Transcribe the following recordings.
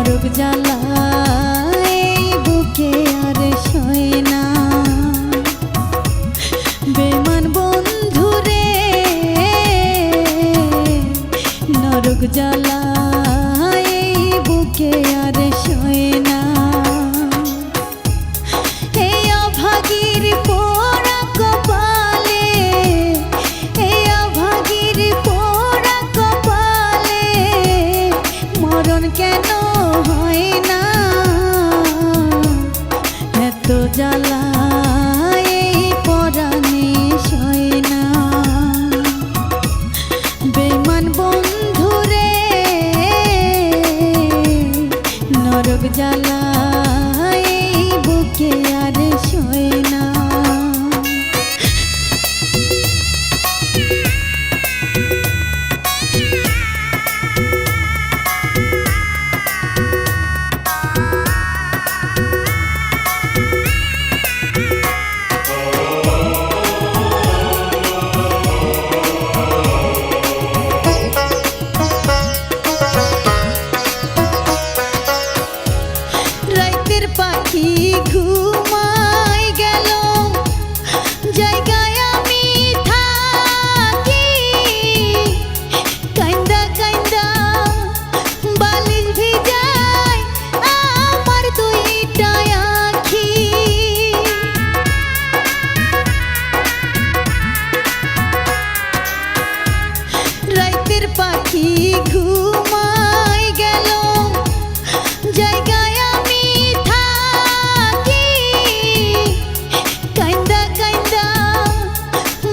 নরক জ্বালা এই বুকে আর সয় না। বেমান বন্ধুরে নরক জ্বালা এই বুকে আর সয় না। এই অভাগীর পোড়া কপালে, এই অভাগীর পোড়া কপালে মরণ কেন হয় না? এত জ্বালা এই পরাণে সয় না। বেমান বন্ধুরে নরক জ্বালা এই বুকে আর সয় না। রাইতের পাখি ঘুমাই গেল, জায়গায় আমি থাকি। কাইন্দা কাইন্দা বালিশ ভিজাই আমার দুইটা আখি। রাইতের পাখি ঘুমাই গেল, জায়গায় আমি থাকি। কাইন্দা কাইন্দা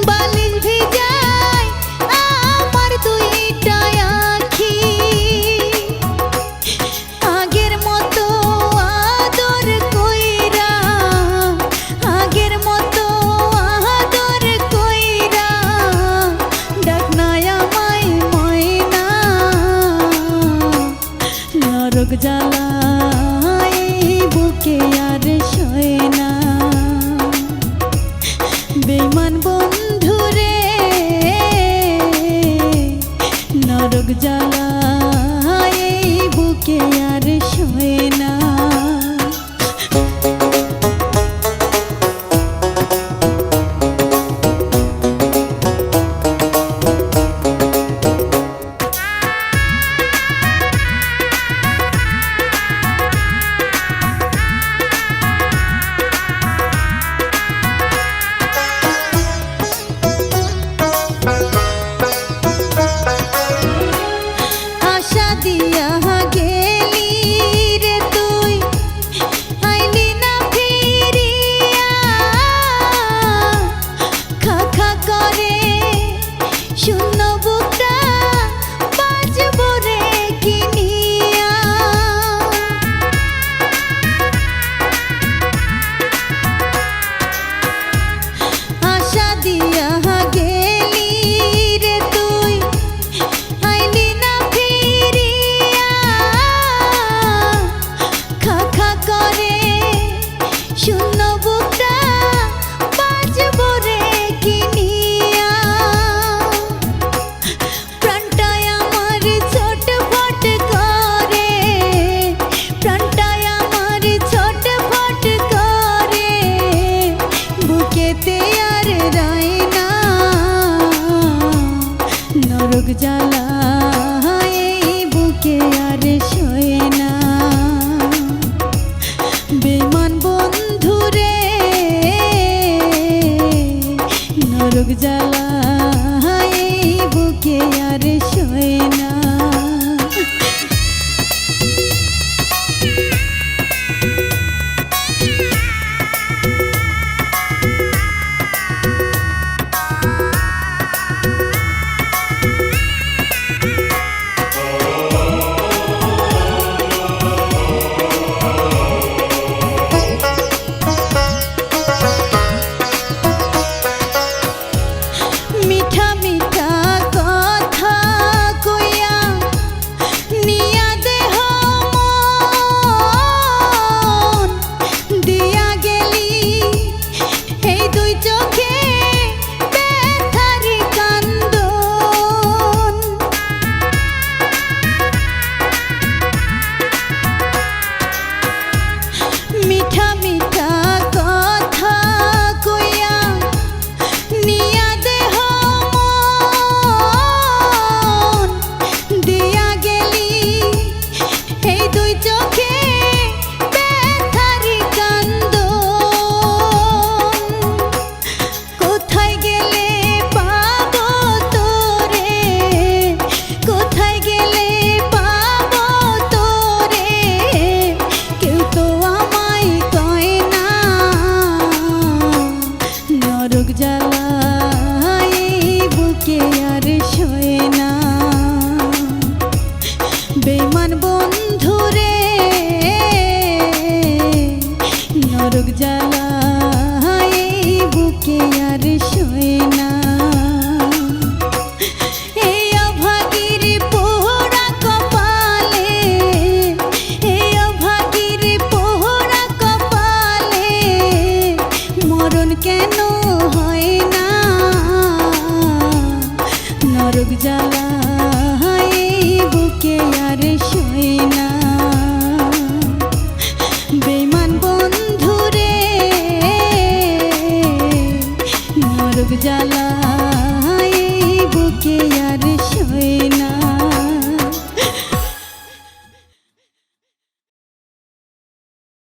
বালিশ ভিজাই আমার দুইটা আখি। আগের মতো আদর কইরা, আগের মতো আদর কইরা ডাক নাই আমায় ময়না। নরক জ্বালা এই বুকে আর সয় না। বেমান বন্ধুরে নরক জ্বালা এই বুকে আর সয় না।